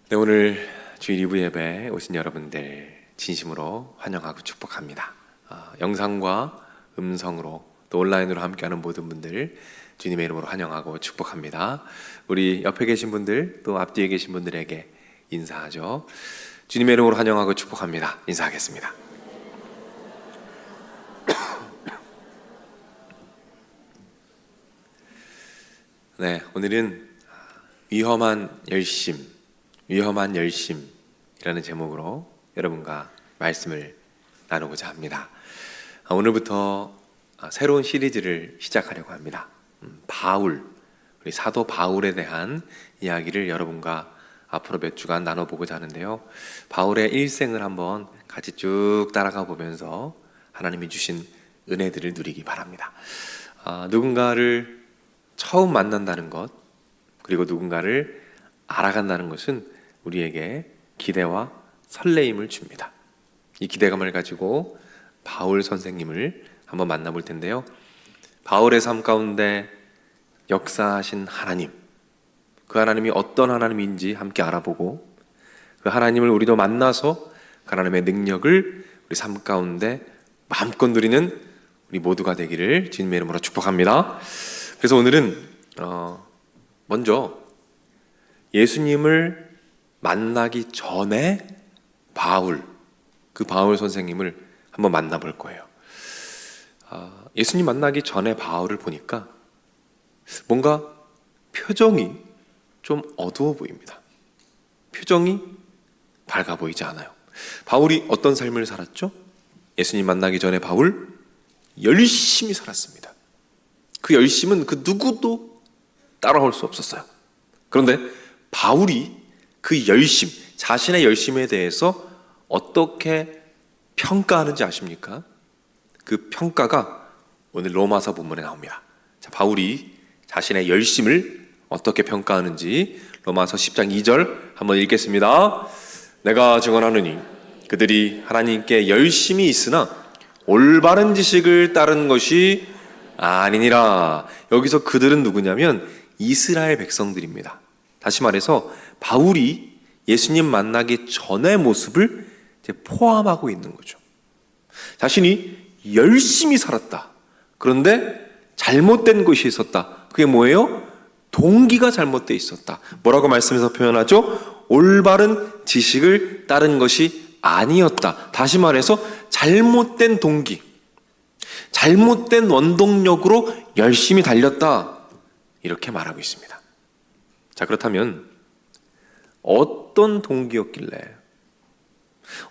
네, 오늘 주일 2부 예배 오신 여러분들 진심으로 환영하고 축복합니다. 영상과 음성으로 또 온라인으로 함께하는 모든 분들 주님의 이름으로 환영하고 축복합니다. 우리 옆에 계신 분들 또 앞뒤에 계신 분들에게 인사하죠. 주님의 이름으로 환영하고 축복합니다. 인사하겠습니다. 네, 오늘은 위험한 열심이라는 제목으로 여러분과 말씀을 나누고자 합니다. 오늘부터 새로운 시리즈를 시작하려고 합니다. 우리 사도 바울에 대한 이야기를 여러분과 앞으로 몇 주간 나눠보고자 하는데요. 바울의 일생을 한번 같이 쭉 따라가 보면서 하나님이 주신 은혜들을 누리기 바랍니다. 누군가를 처음 만난다는 것, 그리고 누군가를 알아간다는 것은 우리에게 기대와 설레임을 줍니다. 이 기대감을 가지고 바울 선생님을 한번 만나볼 텐데요. 바울의 삶 가운데 역사하신 하나님, 그 하나님이 어떤 하나님인지 함께 알아보고, 그 하나님을 우리도 만나서 그 하나님의 능력을 우리 삶 가운데 마음껏 누리는 우리 모두가 되기를 주님의 이름으로 축복합니다. 그래서 오늘은 먼저 예수님을 만나기 전에 그 바울 선생님을 한번 만나볼 거예요. 예수님 만나기 전에 바울을 보니까 뭔가 표정이 좀 어두워 보입니다. 표정이 밝아 보이지 않아요. 바울이 어떤 삶을 살았죠? 예수님 만나기 전에 바울 열심히 살았습니다. 그 열심은 그 누구도 따라올 수 없었어요. 그런데 바울이 그 열심, 자신의 열심에 대해서 어떻게 평가하는지 아십니까? 그 평가가 오늘 로마서 본문에 나옵니다. 자, 바울이 자신의 열심을 어떻게 평가하는지 로마서 10장 2절 한번 읽겠습니다. 내가 증언하노니 그들이 하나님께 열심히 있으나 올바른 지식을 따른 것이 아니니라. 여기서 그들은 누구냐면 이스라엘 백성들입니다. 다시 말해서 바울이 예수님 만나기 전의 모습을 포함하고 있는 거죠. 자신이 열심히 살았다. 그런데 잘못된 것이 있었다. 그게 뭐예요? 동기가 잘못되어 있었다. 뭐라고 말씀에서 표현하죠? 올바른 지식을 따른 것이 아니었다. 다시 말해서 잘못된 동기, 잘못된 원동력으로 열심히 달렸다. 이렇게 말하고 있습니다. 자, 그렇다면 어떤 동기였길래,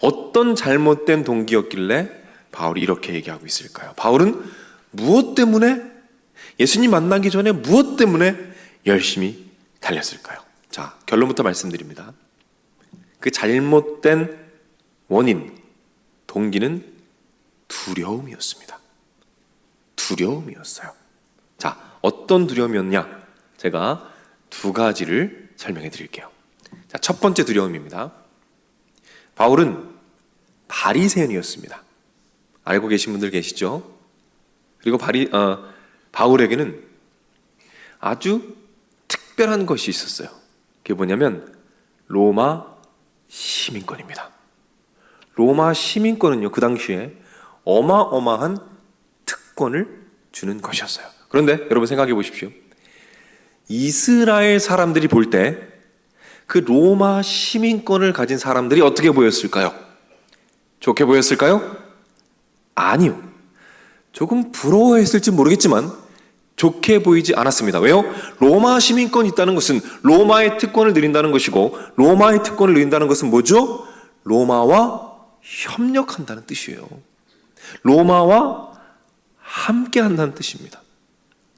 어떤 잘못된 동기였길래 바울이 이렇게 얘기하고 있을까요? 바울은 무엇 때문에, 예수님 만나기 전에 무엇 때문에 열심히 달렸을까요? 자, 결론부터 말씀드립니다. 그 잘못된 원인, 동기는 두려움이었습니다. 두려움이었어요. 자, 어떤 두려움이었냐? 제가 두 가지를 설명해 드릴게요. 자, 첫 번째 두려움입니다. 바울은 바리새인이었습니다. 알고 계신 분들 계시죠? 그리고 바울에게는 아주 특별한 것이 있었어요. 그게 뭐냐면 로마 시민권입니다. 로마 시민권은요, 그 당시에 어마어마한 특권을 주는 것이었어요. 그런데 여러분 생각해 보십시오. 이스라엘 사람들이 볼 때 그 로마 시민권을 가진 사람들이 어떻게 보였을까요? 좋게 보였을까요? 아니요. 조금 부러워했을지 모르겠지만 좋게 보이지 않았습니다. 왜요? 로마 시민권이 있다는 것은 로마의 특권을 누린다는 것이고, 로마의 특권을 누린다는 것은 뭐죠? 로마와 협력한다는 뜻이에요. 로마와 함께 한다는 뜻입니다.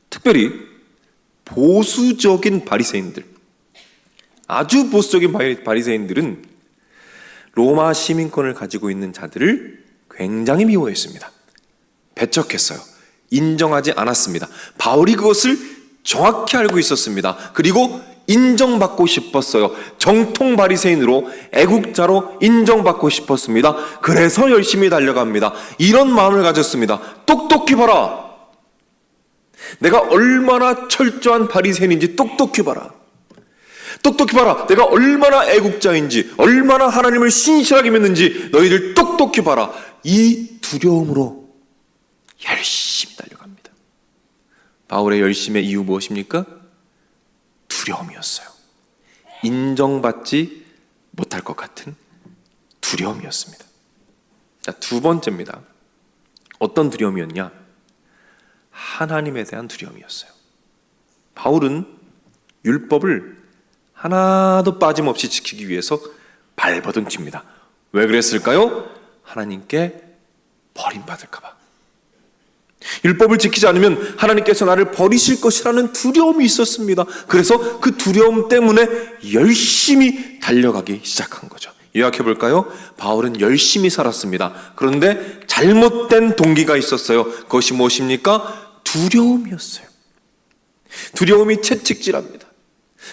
특별히 보수적인 바리새인들, 아주 보수적인 바리새인들은 로마 시민권을 가지고 있는 자들을 굉장히 미워했습니다. 배척했어요. 인정하지 않았습니다. 바울이 그것을 정확히 알고 있었습니다. 그리고 인정받고 싶었어요. 정통 바리새인으로, 애국자로 인정받고 싶었습니다. 그래서 열심히 달려갑니다. 이런 마음을 가졌습니다. 똑똑히 봐라. 내가 얼마나 철저한 바리새인인지 똑똑히 봐라. 똑똑히 봐라. 내가 얼마나 애국자인지, 얼마나 하나님을 신실하게 믿는지 너희들 똑똑히 봐라. 이 두려움으로 열심히 달려갑니다. 바울의 열심의 이유 무엇입니까? 두려움이었어요. 인정받지 못할 것 같은 두려움이었습니다. 자, 두 번째입니다. 어떤 두려움이었냐? 하나님에 대한 두려움이었어요. 바울은 율법을 하나도 빠짐없이 지키기 위해서 발버둥 칩니다. 왜 그랬을까요? 하나님께 버림받을까 봐. 율법을 지키지 않으면 하나님께서 나를 버리실 것이라는 두려움이 있었습니다. 그래서 그 두려움 때문에 열심히 달려가기 시작한 거죠. 요약해 볼까요? 바울은 열심히 살았습니다. 그런데 잘못된 동기가 있었어요. 그것이 무엇입니까? 두려움이었어요. 두려움이 채찍질합니다.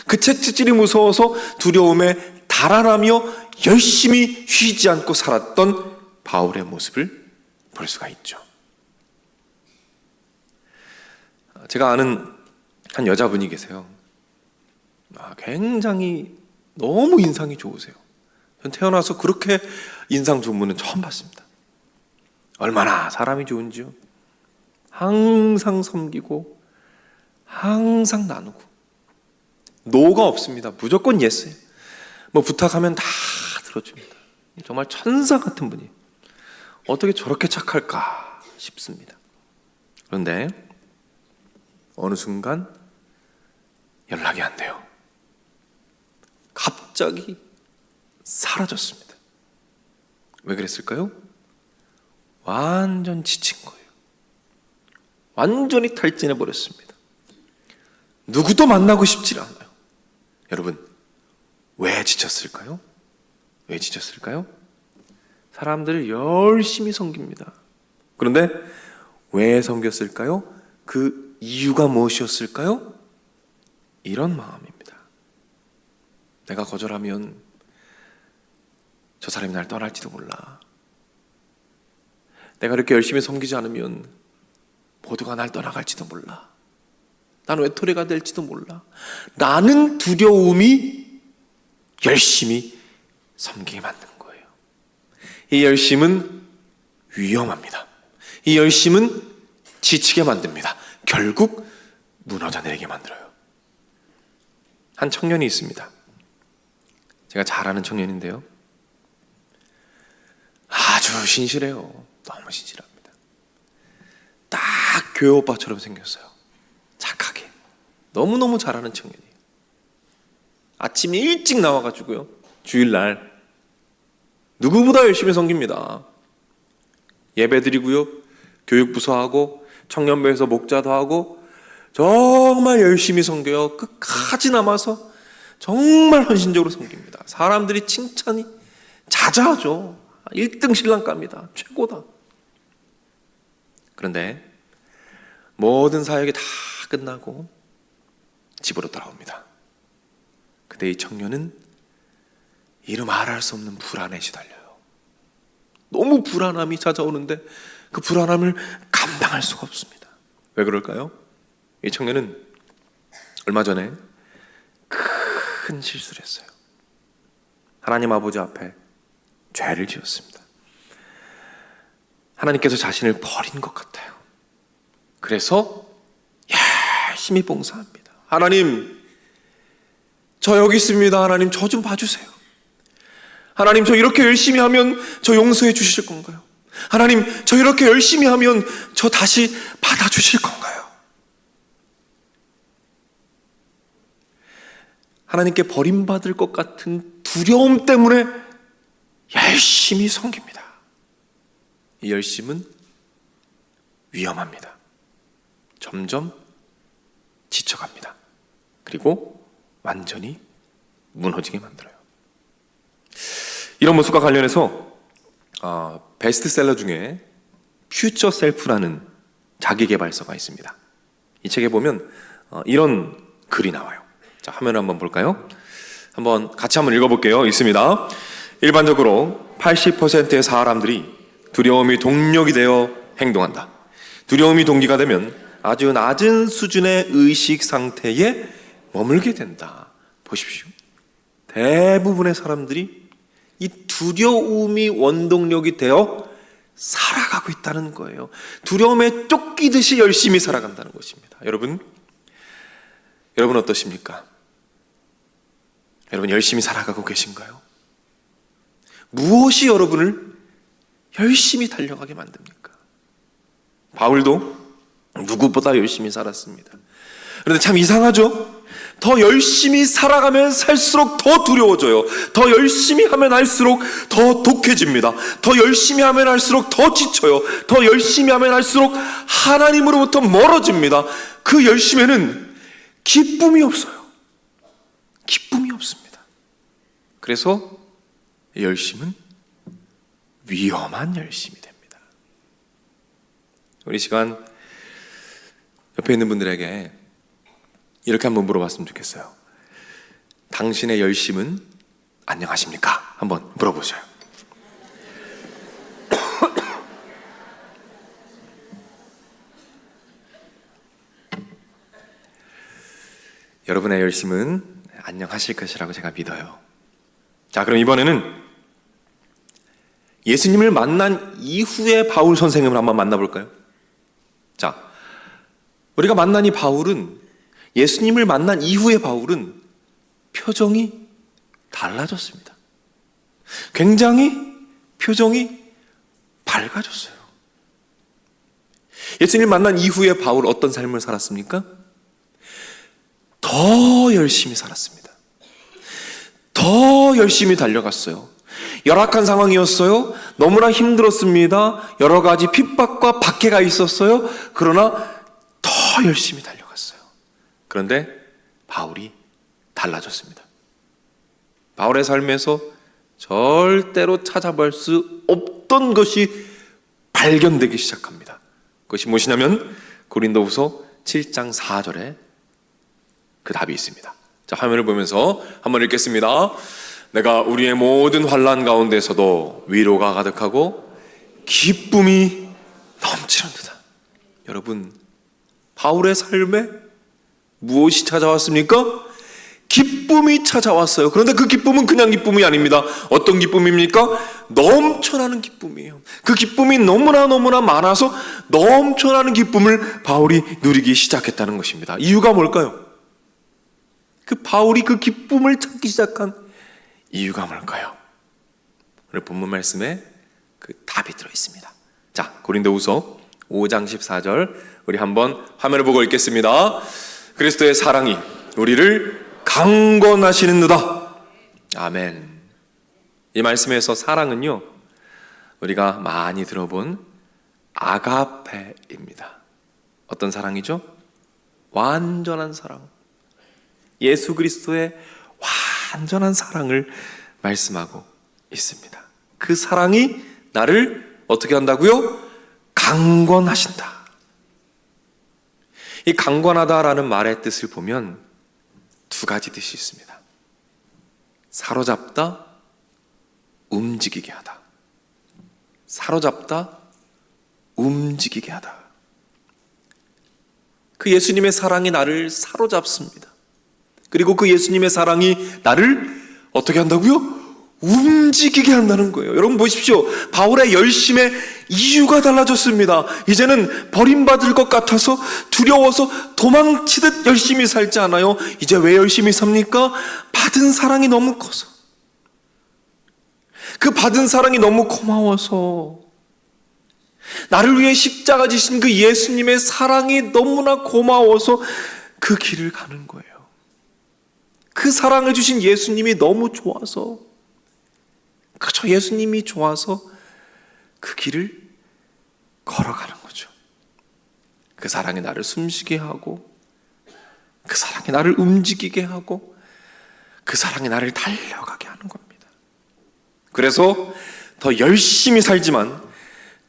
그 채찍질이 무서워서 두려움에 달아나며 열심히 쉬지 않고 살았던 바울의 모습을 볼 수가 있죠. 제가 아는 한 여자분이 계세요. 굉장히 너무 인상이 좋으세요. 전 태어나서 그렇게 인상 좋은 분은 처음 봤습니다. 얼마나 사람이 좋은지요. 항상 섬기고 항상 나누고 노가 없습니다. 무조건 예스예요. 뭐 부탁하면 다 들어줍니다. 정말 천사 같은 분이에요. 어떻게 저렇게 착할까 싶습니다. 그런데 어느 순간 연락이 안 돼요. 갑자기 사라졌습니다. 왜 그랬을까요? 완전 지친 거예요. 완전히 탈진해 버렸습니다. 누구도 만나고 싶지 않아요. 여러분, 왜 지쳤을까요? 왜 지쳤을까요? 사람들을 열심히 섬깁니다. 그런데 왜 섬겼을까요? 그 이유가 무엇이었을까요? 이런 마음입니다. 내가 거절하면 저 사람이 날 떠날지도 몰라. 내가 이렇게 열심히 섬기지 않으면 모두가 날 떠나갈지도 몰라. 난 외톨이가 될지도 몰라. 나는 두려움이 열심히 섬기게 만든 거예요. 이 열심은 위험합니다. 이 열심은 지치게 만듭니다. 결국 무너져 내리게 만들어요. 한 청년이 있습니다. 제가 잘 아는 청년인데요. 아주 신실해요. 너무 신실합니다. 딱 교회 오빠처럼 생겼어요. 착하게. 너무너무 잘하는 청년이에요. 아침에 일찍 나와가지고요. 주일날 누구보다 열심히 섬깁니다. 예배 드리고요. 교육부서하고 청년부에서 목자도 하고 정말 열심히 섬겨요. 끝까지 남아서 정말 헌신적으로 섬깁니다. 사람들이 칭찬이 자자하죠. 1등 신랑감이다. 최고다. 그런데 모든 사역이 다 끝나고 집으로 돌아옵니다. 그때 이 청년은 이루 말할 수 없는 불안에 시달려요. 너무 불안함이 찾아오는데 그 불안함을 감당할 수가 없습니다. 왜 그럴까요? 이 청년은 얼마 전에 큰 실수를 했어요. 하나님 아버지 앞에 죄를 지었습니다. 하나님께서 자신을 버린 것 같아요. 그래서 열심히 봉사합니다. 하나님, 저 여기 있습니다. 하나님, 저 좀 봐주세요. 하나님, 저 이렇게 열심히 하면 저 용서해 주실 건가요? 하나님, 저 이렇게 열심히 하면 저 다시 받아주실 건가요? 하나님께 버림받을 것 같은 두려움 때문에 열심히 섬깁니다. 이 열심은 위험합니다. 점점 지쳐갑니다. 그리고 완전히 무너지게 만들어요. 이런 모습과 관련해서 베스트셀러 중에 퓨처 셀프라는 자기계발서가 있습니다. 이 책에 보면 이런 글이 나와요. 자, 화면을 한번 볼까요? 같이 한번 읽어볼게요. 있습니다. 일반적으로 80%의 사람들이 두려움이 동력이 되어 행동한다. 두려움이 동기가 되면 아주 낮은 수준의 의식 상태에 머물게 된다. 보십시오. 대부분의 사람들이 이 두려움이 원동력이 되어 살아가고 있다는 거예요. 두려움에 쫓기듯이 열심히 살아간다는 것입니다. 여러분 어떠십니까? 여러분 열심히 살아가고 계신가요? 무엇이 여러분을 열심히 달려가게 만듭니까? 바울도 누구보다 열심히 살았습니다. 그런데 참 이상하죠? 더 열심히 살아가면 살수록 더 두려워져요. 더 열심히 하면 할수록 더 독해집니다. 더 열심히 하면 할수록 더 지쳐요. 더 열심히 하면 할수록 하나님으로부터 멀어집니다. 그 열심에는 기쁨이 없어요. 기쁨이 없습니다. 그래서 열심은 위험한 열심이 됩니다. 우리 시간 옆에 있는 분들에게 이렇게 한번 물어봤으면 좋겠어요. 당신의 열심은 안녕하십니까? 한번 물어보세요. 여러분의 열심은 안녕하실 것이라고 제가 믿어요. 자, 그럼 이번에는 예수님을 만난 이후의 바울 선생님을 한번 만나볼까요? 자, 우리가 만난 이 바울은, 예수님을 만난 이후의 바울은 표정이 달라졌습니다. 굉장히 표정이 밝아졌어요. 예수님을 만난 이후의 바울 어떤 삶을 살았습니까? 더 열심히 살았습니다. 더 열심히 달려갔어요. 열악한 상황이었어요. 너무나 힘들었습니다. 여러 가지 핍박과 박해가 있었어요. 그러나 더 열심히 달려갔어요. 그런데 바울이 달라졌습니다. 바울의 삶에서 절대로 찾아볼 수 없던 것이 발견되기 시작합니다. 그것이 무엇이냐면 고린도후서 7장 4절에 그 답이 있습니다. 자, 화면을 보면서 한번 읽겠습니다. 내가 우리의 모든 환난 가운데서도 위로가 가득하고 기쁨이 넘치는도다. 여러분, 바울의 삶에 무엇이 찾아왔습니까? 기쁨이 찾아왔어요. 그런데 그 기쁨은 그냥 기쁨이 아닙니다. 어떤 기쁨입니까? 넘쳐나는 기쁨이에요. 그 기쁨이 너무나 많아서 넘쳐나는 기쁨을 바울이 누리기 시작했다는 것입니다. 이유가 뭘까요? 그 바울이 그 기쁨을 찾기 시작한 이유가 뭘까요? 오늘 본문 말씀에 그 답이 들어있습니다. 자, 고린도후서 5장 14절 우리 한번 화면을 보고 읽겠습니다. 그리스도의 사랑이 우리를 강권하시는도다. 아멘. 이 말씀에서 사랑은요, 우리가 많이 들어본 아가페입니다. 어떤 사랑이죠? 완전한 사랑. 예수 그리스도의 완전한 사랑을 말씀하고 있습니다. 그 사랑이 나를 어떻게 한다고요? 강권하신다. 이 강권하다라는 말의 뜻을 보면 두 가지 뜻이 있습니다. 사로잡다, 움직이게 하다. 사로잡다, 움직이게 하다. 그 예수님의 사랑이 나를 사로잡습니다. 그리고 그 예수님의 사랑이 나를 어떻게 한다고요? 움직이게 한다는 거예요. 여러분 보십시오. 바울의 열심의 이유가 달라졌습니다. 이제는 버림받을 것 같아서 두려워서 도망치듯 열심히 살지 않아요. 이제 왜 열심히 삽니까? 받은 사랑이 너무 커서. 그 받은 사랑이 너무 고마워서. 나를 위해 십자가 지신 그 예수님의 사랑이 너무나 고마워서 그 길을 가는 거예요. 그 사랑을 주신 예수님이 너무 좋아서, 그저 예수님이 좋아서 그 길을 걸어가는 거죠. 그 사랑이 나를 숨쉬게 하고, 그 사랑이 나를 움직이게 하고, 그 사랑이 나를 달려가게 하는 겁니다. 그래서 더 열심히 살지만,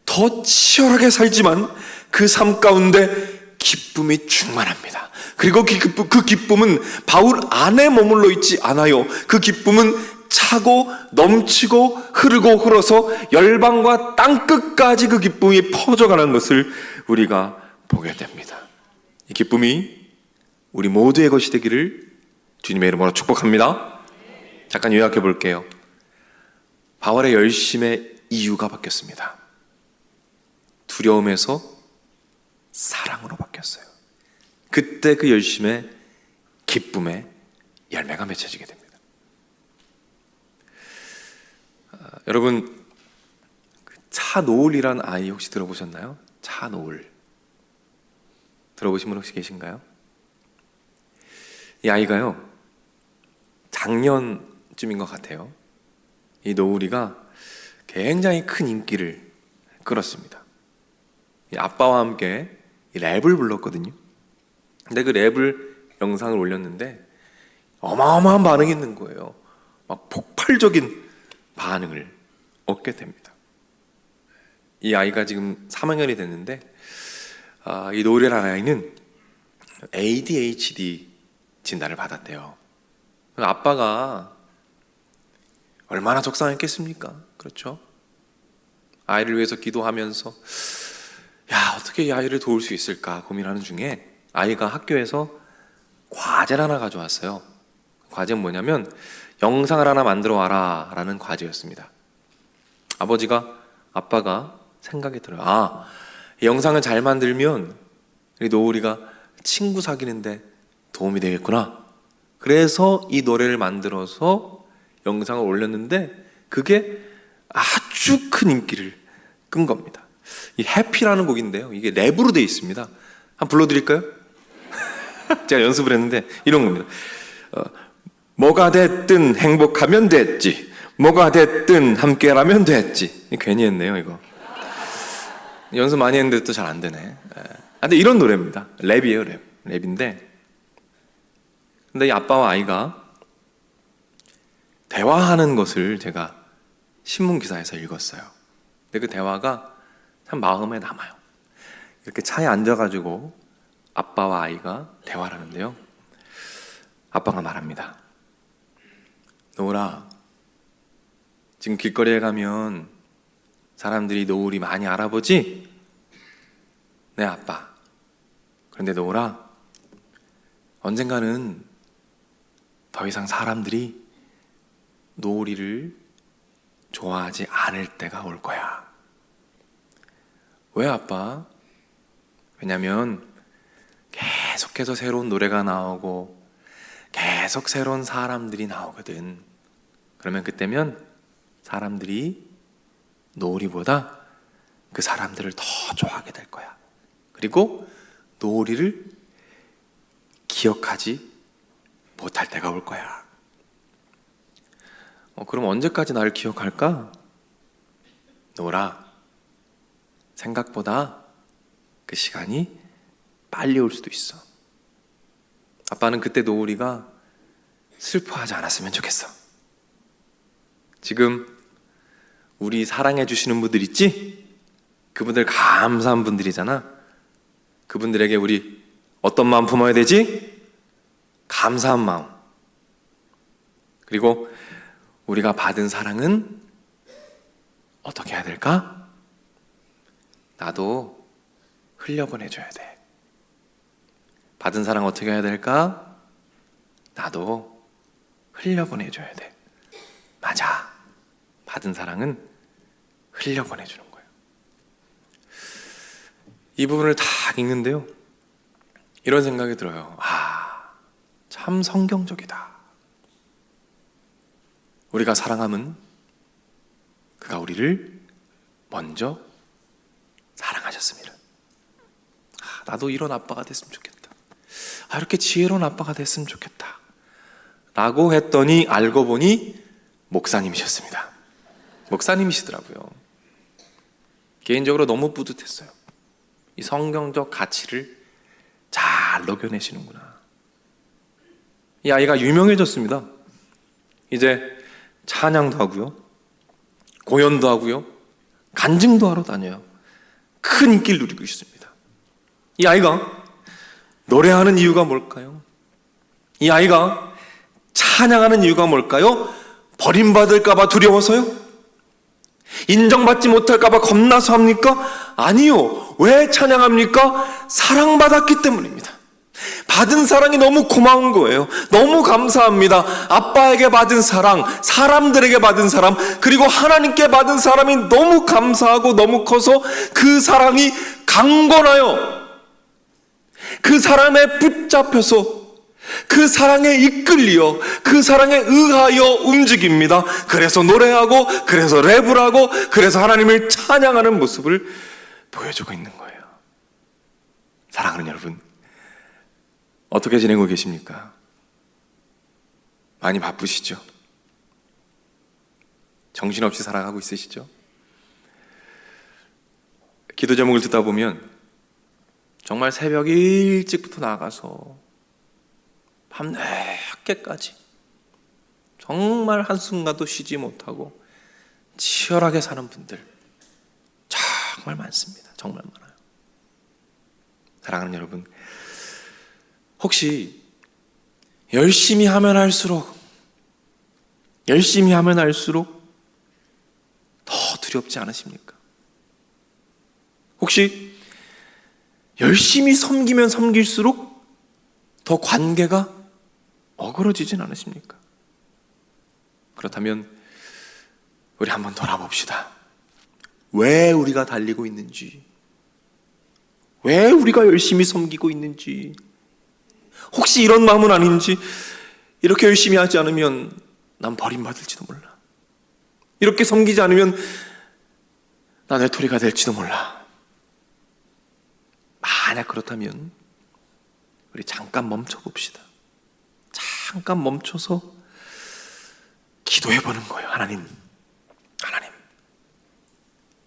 더 치열하게 살지만 그 삶 가운데 기쁨이 충만합니다. 그리고 그 기쁨은 바울 안에 머물러 있지 않아요. 그 기쁨은 차고 넘치고 흐르고 흘러서 열방과 땅끝까지 그 기쁨이 퍼져가는 것을 우리가 보게 됩니다. 이 기쁨이 우리 모두의 것이 되기를 주님의 이름으로 축복합니다. 잠깐 요약해 볼게요. 바울의 열심의 이유가 바뀌었습니다. 두려움에서 사랑으로 바뀌었어요. 그때 그 열심의 기쁨의 열매가 맺혀지게 됩니다. 여러분, 차노을이란 아이 혹시 들어보셨나요? 차노을. 들어보신 분 혹시 계신가요? 이 아이가요, 작년쯤인 것 같아요. 이 노을이가 굉장히 큰 인기를 끌었습니다. 이 아빠와 함께 이 랩을 불렀거든요. 근데 그 랩을 영상을 올렸는데 어마어마한 반응이 있는 거예요. 막 폭발적인 반응을 얻게 됩니다. 이 아이가 지금 3학년이 됐는데 이 노을이라는 아이는 ADHD 진단을 받았대요. 아빠가 얼마나 속상했겠습니까? 그렇죠? 아이를 위해서 기도하면서 어떻게 이 아이를 도울 수 있을까 고민하는 중에 아이가 학교에서 과제를 하나 가져왔어요. 과제는 뭐냐면 영상을 하나 만들어 와라 라는 과제였습니다. 아빠가 생각이 들어요. 이 영상을 잘 만들면 우리 노을이가 친구 사귀는데 도움이 되겠구나. 그래서 이 노래를 만들어서 영상을 올렸는데 그게 아주 큰 인기를 끈 겁니다. 이 해피라는 곡인데요, 이게 랩으로 되어 있습니다. 한번 불러드릴까요? 제가 연습을 했는데 이런 겁니다. 뭐가 됐든 행복하면 됐지, 뭐가 됐든 함께라면 됐지. 괜히 했네요 이거. 연습 많이 했는데 또 잘 안 되네. 근데 이런 노래입니다. 랩이에요. 랩인데, 근데 이 아빠와 아이가 대화하는 것을 제가 신문 기사에서 읽었어요. 근데 그 대화가 참 마음에 남아요. 이렇게 차에 앉아가지고 아빠와 아이가 대화를 하는데요, 아빠가 말합니다. 노을아, 지금 길거리에 가면 사람들이 노을이 많이 알아보지? 네, 아빠. 그런데 노을아, 언젠가는 더 이상 사람들이 노을이를 좋아하지 않을 때가 올 거야. 왜, 아빠? 왜냐면 계속해서 새로운 노래가 나오고 계속 새로운 사람들이 나오거든. 그러면 그때면 사람들이 노을이보다 그 사람들을 더 좋아하게 될 거야. 그리고 노을이를 기억하지 못할 때가 올 거야. 그럼 언제까지 나를 기억할까? 노을아, 생각보다 그 시간이 빨리 올 수도 있어. 아빠는 그때 노을이가 슬퍼하지 않았으면 좋겠어. 지금 우리 사랑해 주시는 분들 있지? 그분들 감사한 분들이잖아. 그분들에게 우리 어떤 마음 품어야 되지? 감사한 마음. 그리고 우리가 받은 사랑은 어떻게 해야 될까? 나도 흘려보내줘야 돼. 받은 사랑 어떻게 해야 될까? 나도 흘려보내줘야 돼. 맞아. 받은 사랑은 흘려보내주는 거예요. 이 부분을 다 읽는데요, 이런 생각이 들어요. 참 성경적이다. 우리가 사랑함은 그가 우리를 먼저 사랑하셨습니다. 나도 이런 아빠가 됐으면 좋겠다. 이렇게 지혜로운 아빠가 됐으면 좋겠다 라고 했더니 알고 보니 목사님이셨습니다. 목사님이시더라고요. 개인적으로 너무 뿌듯했어요. 이 성경적 가치를 잘 녹여내시는구나. 이 아이가 유명해졌습니다. 이제 찬양도 하고요, 공연도 하고요, 간증도 하러 다녀요. 큰 인기를 누리고 있습니다. 이 아이가 노래하는 이유가 뭘까요? 이 아이가 찬양하는 이유가 뭘까요? 버림받을까봐 두려워서요? 인정받지 못할까봐 겁나서 합니까? 아니요. 왜 찬양합니까? 사랑받았기 때문입니다. 받은 사랑이 너무 고마운 거예요. 너무 감사합니다. 아빠에게 받은 사랑, 사람들에게 받은 사람, 그리고 하나님께 받은 사람이 너무 감사하고 너무 커서 그 사랑이 강건하여 그 사람에 붙잡혀서 그 사랑에 이끌려 그 사랑에 의하여 움직입니다. 그래서 노래하고, 그래서 랩을 하고, 그래서 하나님을 찬양하는 모습을 보여주고 있는 거예요. 사랑하는 여러분, 어떻게 지내고 계십니까? 많이 바쁘시죠? 정신없이 살아가고 있으시죠? 기도 제목을 듣다 보면 정말 새벽 일찍부터 나가서 밤 늦게까지 정말 한순간도 쉬지 못하고 치열하게 사는 분들 정말 많습니다. 정말 많아요. 사랑하는 여러분, 혹시 열심히 하면 할수록 더 두렵지 않으십니까? 혹시 열심히 섬기면 섬길수록 더 관계가 어그러지진 않으십니까? 그렇다면 우리 한번 돌아봅시다. 왜 우리가 달리고 있는지, 왜 우리가 열심히 섬기고 있는지, 혹시 이런 마음은 아닌지. 이렇게 열심히 하지 않으면 난 버림받을지도 몰라. 이렇게 섬기지 않으면 난 외톨이가 될지도 몰라. 만약 그렇다면 우리 잠깐 멈춰봅시다. 잠깐 멈춰서 기도해보는 거예요. 하나님,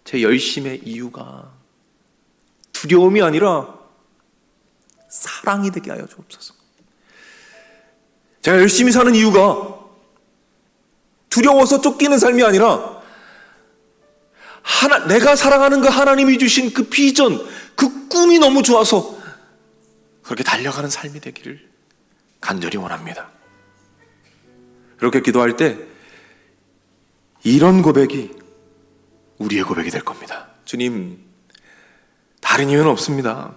제 열심의 이유가 두려움이 아니라 사랑이 되게 하여 주옵소서. 제가 열심히 사는 이유가 두려워서 쫓기는 삶이 아니라 내가 사랑하는 그 하나님이 주신 그 비전, 그 꿈이 너무 좋아서 그렇게 달려가는 삶이 되기를 간절히 원합니다. 그렇게 기도할 때 이런 고백이 우리의 고백이 될 겁니다. 주님, 다른 이유는 없습니다.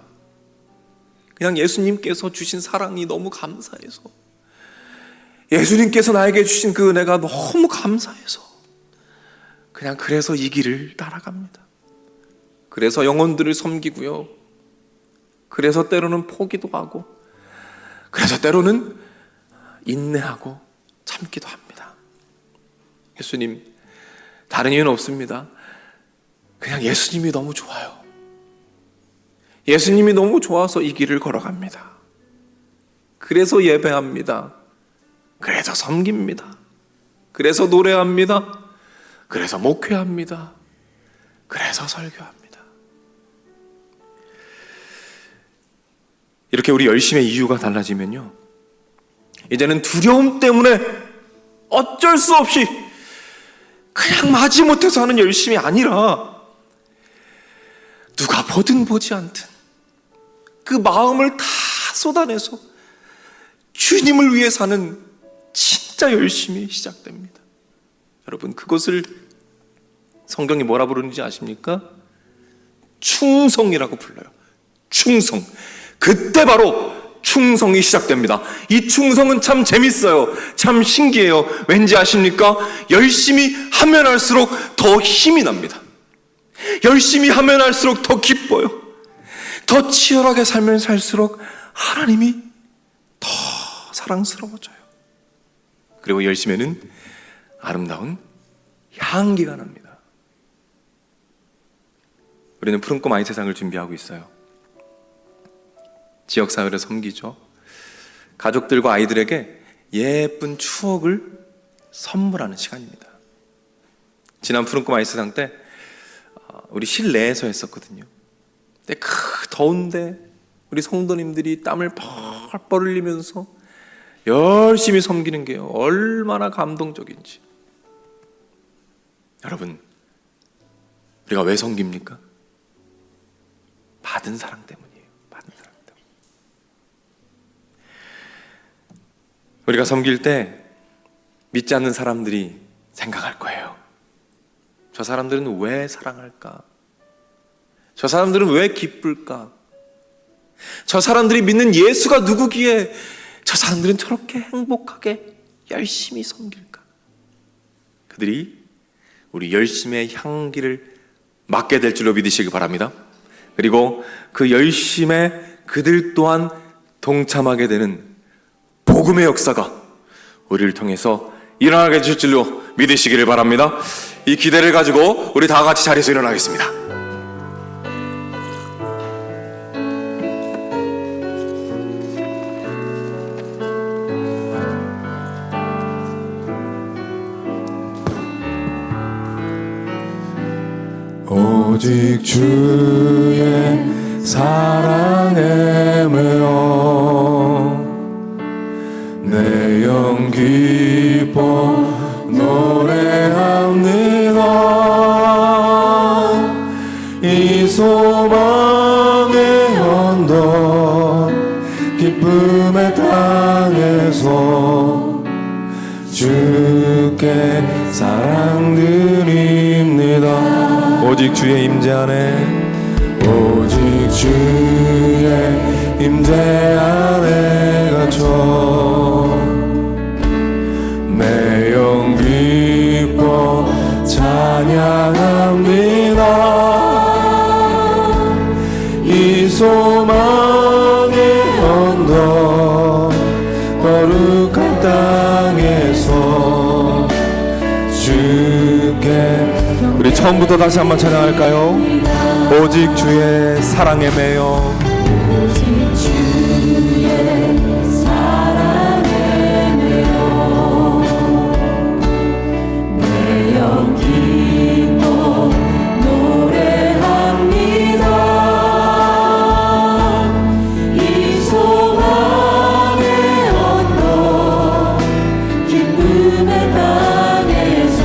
그냥 예수님께서 주신 사랑이 너무 감사해서, 예수님께서 나에게 주신 그 은혜가 너무 감사해서 그냥 그래서 이 길을 따라갑니다. 그래서 영혼들을 섬기고요, 그래서 때로는 포기도 하고, 그래서 때로는 인내하고 참기도 합니다. 예수님, 다른 이유는 없습니다. 그냥 예수님이 너무 좋아요. 예수님이 너무 좋아서 이 길을 걸어갑니다. 그래서 예배합니다. 그래서 섬깁니다. 그래서 노래합니다. 그래서 목회합니다. 그래서 설교합니다. 이렇게 우리 열심의 이유가 달라지면요, 이제는 두려움 때문에 어쩔 수 없이 그냥 마지못해서 하는 열심이 아니라 누가 보든 보지 않든 그 마음을 다 쏟아내서 주님을 위해 사는 진짜 열심이 시작됩니다. 여러분, 그것을 성경이 뭐라 부르는지 아십니까? 충성이라고 불러요. 충성. 그때 바로 충성이 시작됩니다. 이 충성은 참 재밌어요. 참 신기해요. 왠지 아십니까? 열심히 하면 할수록 더 힘이 납니다. 열심히 하면 할수록 더 기뻐요. 더 치열하게 살면 살수록 하나님이 더 사랑스러워져요. 그리고 열심에는 아름다운 향기가 납니다. 우리는 푸른 꿈 아이 세상을 준비하고 있어요. 지역사회를 섬기죠. 가족들과 아이들에게 예쁜 추억을 선물하는 시간입니다. 지난 푸른 꿈 아이 세상 때 우리 실내에서 했었거든요. 근데 더운데 우리 성도님들이 땀을 펄펄 흘리면서 열심히 섬기는 게 얼마나 감동적인지. 여러분, 우리가 왜 섬깁니까? 받은 사랑 때문이에요. 받은 사랑 때문에. 우리가 섬길 때 믿지 않는 사람들이 생각할 거예요. 저 사람들은 왜 사랑할까? 저 사람들은 왜 기쁠까? 저 사람들이 믿는 예수가 누구기에 저 사람들은 저렇게 행복하게 열심히 섬길까? 그들이 우리 열심의 향기를 맡게 될 줄로 믿으시기 바랍니다. 그리고 그 열심에 그들 또한 동참하게 되는 복음의 역사가 우리를 통해서 일어나게 해주실 줄로 믿으시기를 바랍니다. 이 기대를 가지고 우리 다 같이 자리에서 일어나겠습니다. 오직 주의 사랑에 매여 내 영 기뻐 노래합니다. 이 소망의 언덕 기쁨의 땅에서 주께 사랑드립니다. 오직 주의 임재 안에, 오직 주의 임재 안에 갇혀 내 영 기뻐 찬양합니다. 이 소망의 언덕 거룩한 땅에서 주께. 우리 처음부터 다시 한번 찬양할까요? 오직 주의 사랑에 매여, 오직 주의 사랑에 매여 내 영 기뻐 노래합니다. 이 소망의 언덕 기쁨의 땅에서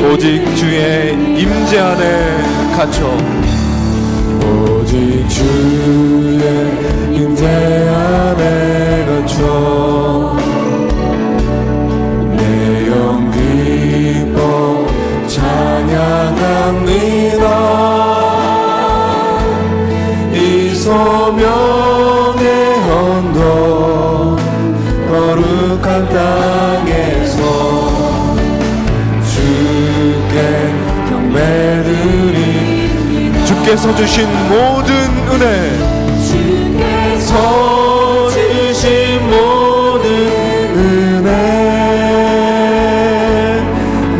오직 주의 임재 안에 갇혀, 오직 주의 임재 안에 갇혀 내 영 기뻐 찬양합니다. 이 소명의 언덕 거룩한 땅에서 경배드리. 주께서 주신 모든 은혜, 주께서 주신 모든 은혜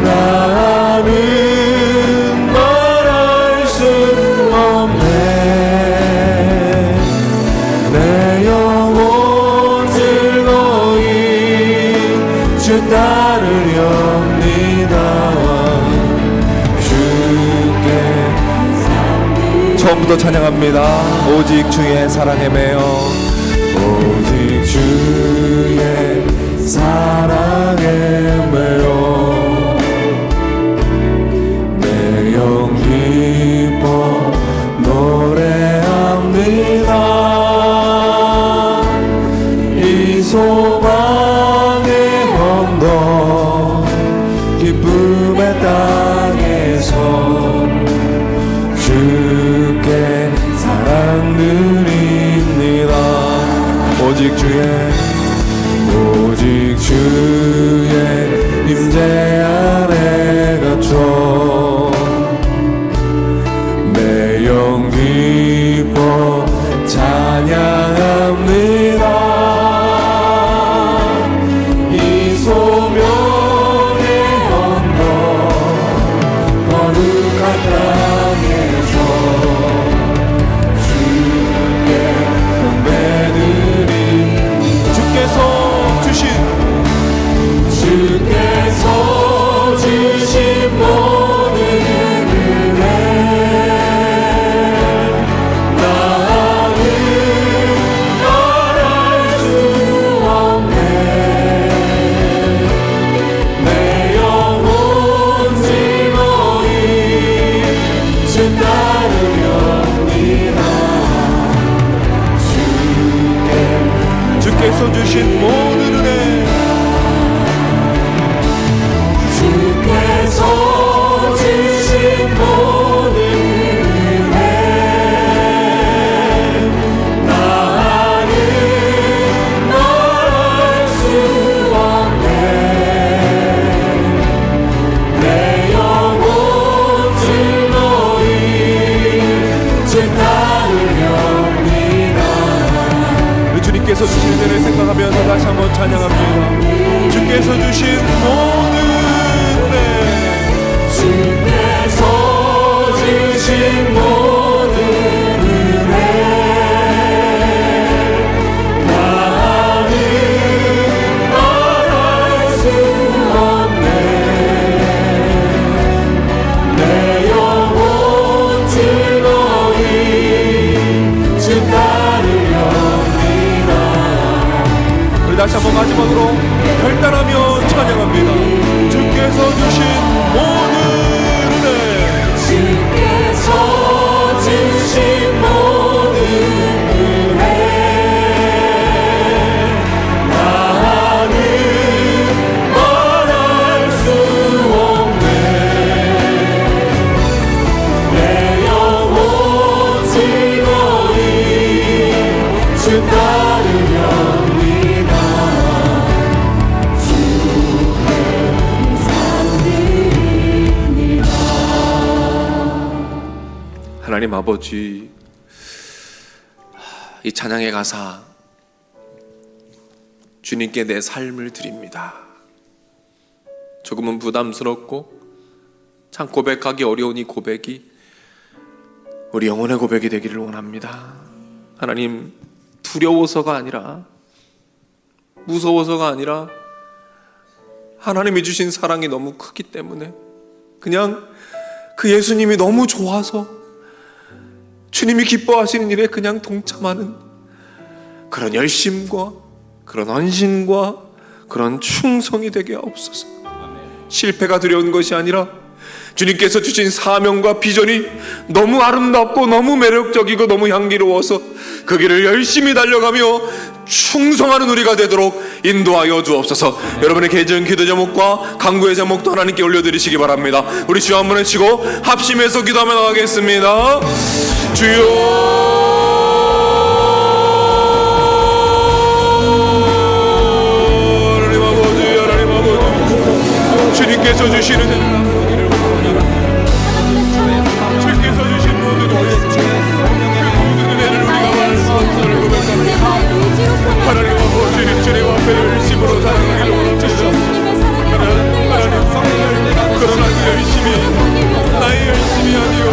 나는 말할 수 없네. 내 영혼 즐거이 주 따르렵니다. 처음부터 찬양합니다. 오직 주의 사랑에 매여, 오직 주의 사랑에 매여 내 영 기뻐 노래합니다. 이 소망의 언덕 기쁨의 땅에서 주께 사랑드립니다. 오직 주의 임재 안에 갇혀 내 영 기뻐 찬양합니다. 이 소명의 언덕 거룩한 땅에서 주께 경배드리. 주께서 찬양합니다. 주께서 주신 모든 은혜, 주께서 주신 모든 은혜 나는 말할 수 없네. 내 영혼 즐거이 주 따르렵니다. 우리 다시 한번 마지막으로 결단하며 찬양합니다. 주께서 주신 모든 은혜, 주께서 주신 모든 은혜 나는 말할 수 없네. 내 영혼 즐거이 주 따르렵니다. 주께 감사드립니다. 하나님 아버지, 이 찬양의 가사 주님께 내 삶을 드립니다. 조금은 부담스럽고 참 고백하기 어려운 이 고백이 우리 영혼의 고백이 되기를 원합니다. 하나님, 두려워서가 아니라 무서워서가 아니라 하나님이 주신 사랑이 너무 크기 때문에 그냥 그 예수님이 너무 좋아서 주님이 기뻐하시는 일에 그냥 동참하는 그런 열심과 그런 헌신과 그런 충성이 되게 하옵소서. 실패가 두려운 것이 아니라 주님께서 주신 사명과 비전이 너무 아름답고 너무 매력적이고 너무 향기로워서 그 길을 열심히 달려가며 충성하는 우리가 되도록 인도하여 주옵소서. 여러분의 개정 기도 제목과 간구의 제목도 하나님께 올려드리시기 바랍니다. 우리 주여 한번 외치고 합심해서 기도하며 나가겠습니다. 주여, 주님께서 주시는 주께서 주신 모든 은혜, 그 모든 은혜를 우리가 말씀을 고백합니다. 하나님 아버지, 주님 앞에 열심으로 사랑하기를 원합니다. 그러나 그 열심이 나의 열심이 아니요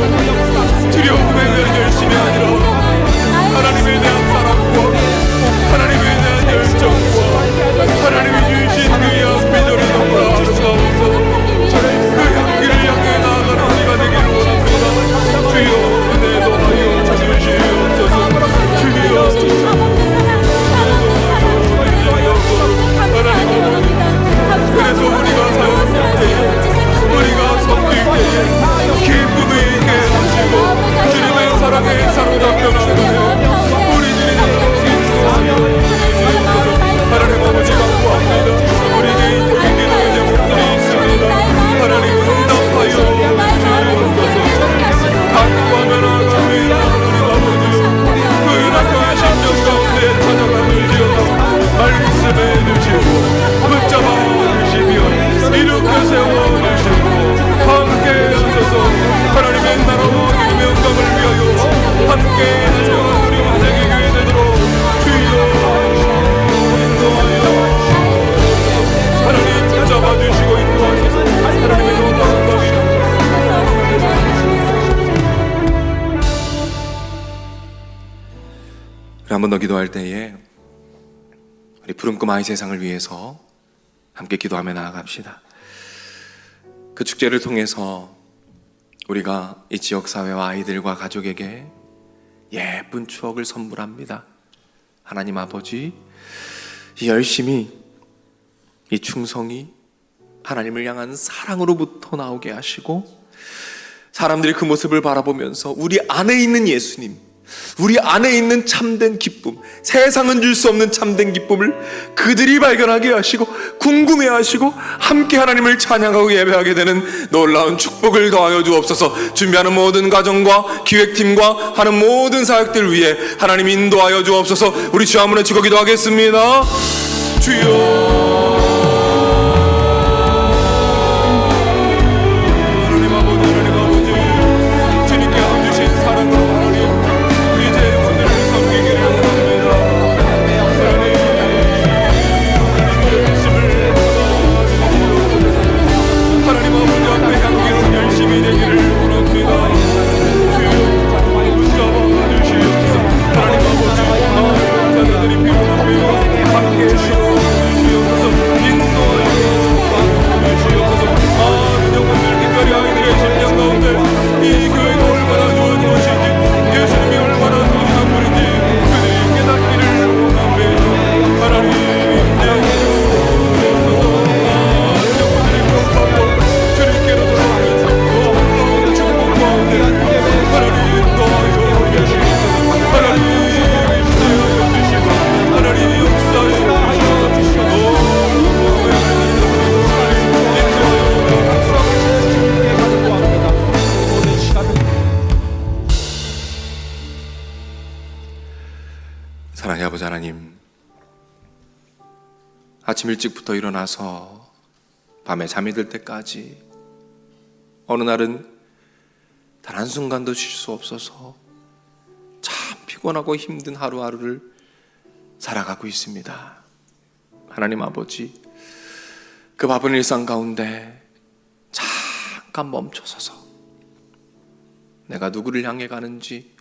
두려움에 대한 열심이 아니라 하나님에 대한 사랑과 하나님에 대한 열정과 하나님이 주신 그 양비절이 너무나 아름다워서 그 향기를 향해 나아가는 우리가 되기를 원합니다. 주여, 은혜 더하여 주시옵소서. 주여, 그래서 우리가 사역할 때에 우리가 섬길 때에 기쁨이 있게 하시고 주님의 사랑에 사로잡혀 나가며 우리 주님의 하나님 아버지 감사합니다. 우리 개인적인 기도의 제목들이 있습니다. 하나님 응답하여 주옵소서. 간구하며 나아갑니다. 하나님 아버지, 그 낙교의 심정 가운데 찾아가 주시옵소서. 말씀해 주시고 붙잡아 주시며 이렇게 세워주시고 함께 하소서. 하나님의 나라와 주님의 영광을 위하여 함께 달려가는 우리 인생의 교회 되도록 주여 인도하여 하나님 잡아주시고 인도하소서. 하나님의 영광을 한 번 더 기도할 때에 우리 푸른꿈 아이 세상을 위해서 함께 기도하며 나아갑시다. 그 축제를 통해서 우리가 이 지역사회와 아이들과 가족에게 예쁜 추억을 선물합니다. 하나님 아버지, 이 열심이, 이 충성이 하나님을 향한 사랑으로부터 나오게 하시고 사람들이 그 모습을 바라보면서 우리 안에 있는 예수님, 우리 안에 있는 참된 기쁨, 세상은 줄 수 없는 참된 기쁨을 그들이 발견하게 하시고 궁금해하시고 함께 하나님을 찬양하고 예배하게 되는 놀라운 축복을 더하여 주옵소서. 준비하는 모든 가정과 기획팀과 하는 모든 사역들 위해 하나님 인도하여 주옵소서. 우리 주 한번 외치고 기도하겠습니다. 주여, 아침 일찍부터 일어나서 밤에 잠이 들 때까지 어느 날은 단 한순간도 쉴 수 없어서 참 피곤하고 힘든 하루하루를 살아가고 있습니다. 하나님 아버지, 그 바쁜 일상 가운데 잠깐 멈춰서서 내가 누구를 향해 가는지,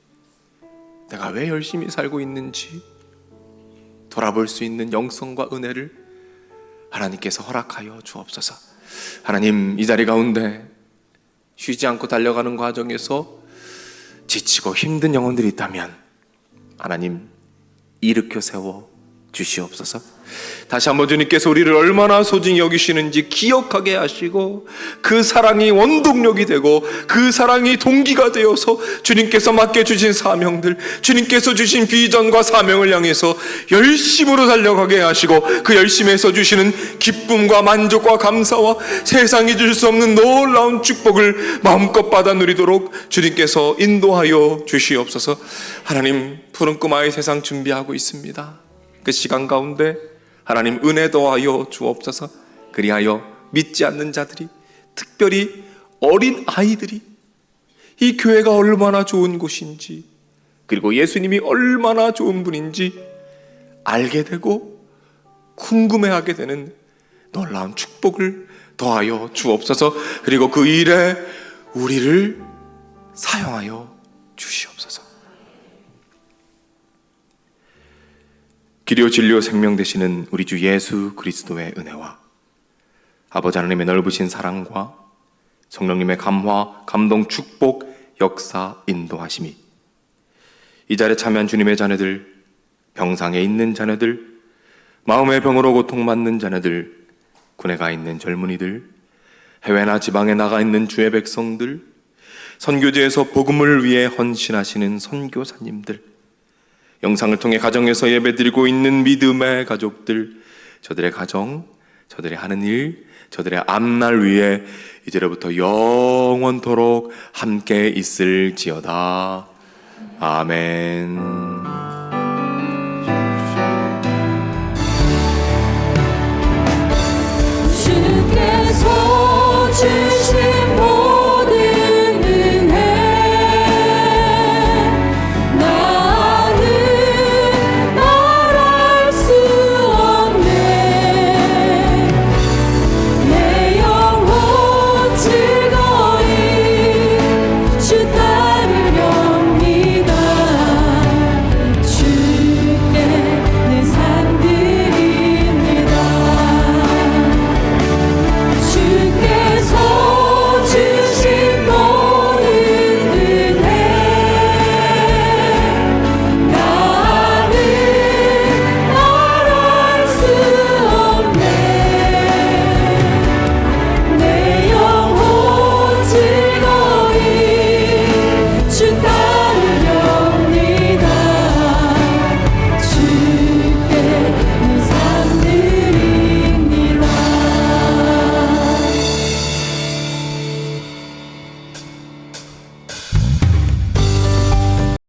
내가 왜 열심히 살고 있는지 돌아볼 수 있는 영성과 은혜를 하나님께서 허락하여 주옵소서. 하나님, 이 자리 가운데 쉬지 않고 달려가는 과정에서 지치고 힘든 영혼들이 있다면 하나님 일으켜 세워 주시옵소서. 다시 한번 주님께서 우리를 얼마나 소중히 여기시는지 기억하게 하시고 그 사랑이 원동력이 되고 그 사랑이 동기가 되어서 주님께서 맡겨주신 사명들, 주님께서 주신 비전과 사명을 향해서 열심으로 달려가게 하시고 그 열심에서 주시는 기쁨과 만족과 감사와 세상이 줄 수 없는 놀라운 축복을 마음껏 받아 누리도록 주님께서 인도하여 주시옵소서. 하나님, 푸른 꼬마의 세상 준비하고 있습니다. 그 시간 가운데 하나님 은혜 더하여 주옵소서. 그리하여 믿지 않는 자들이, 특별히 어린 아이들이 이 교회가 얼마나 좋은 곳인지, 그리고 예수님이 얼마나 좋은 분인지 알게 되고 궁금해하게 되는 놀라운 축복을 더하여 주옵소서. 그리고 그 일에 우리를 사용하여 주시옵소서. 길이요 진리요 생명 되시는 우리 주 예수 그리스도의 은혜와 아버지 하나님의 넓으신 사랑과 성령님의 감화, 감동, 축복, 역사, 인도하심이 이 자리에 참여한 주님의 자녀들, 병상에 있는 자녀들, 마음의 병으로 고통받는 자녀들, 군에 가 있는 젊은이들, 해외나 지방에 나가 있는 주의 백성들, 선교지에서 복음을 위해 헌신하시는 선교사님들, 영상을 통해 가정에서 예배드리고 있는 믿음의 가족들, 저들의 가정, 저들의 하는 일, 저들의 앞날 위에 이제로부터 영원토록 함께 있을지어다. 아멘. 주께서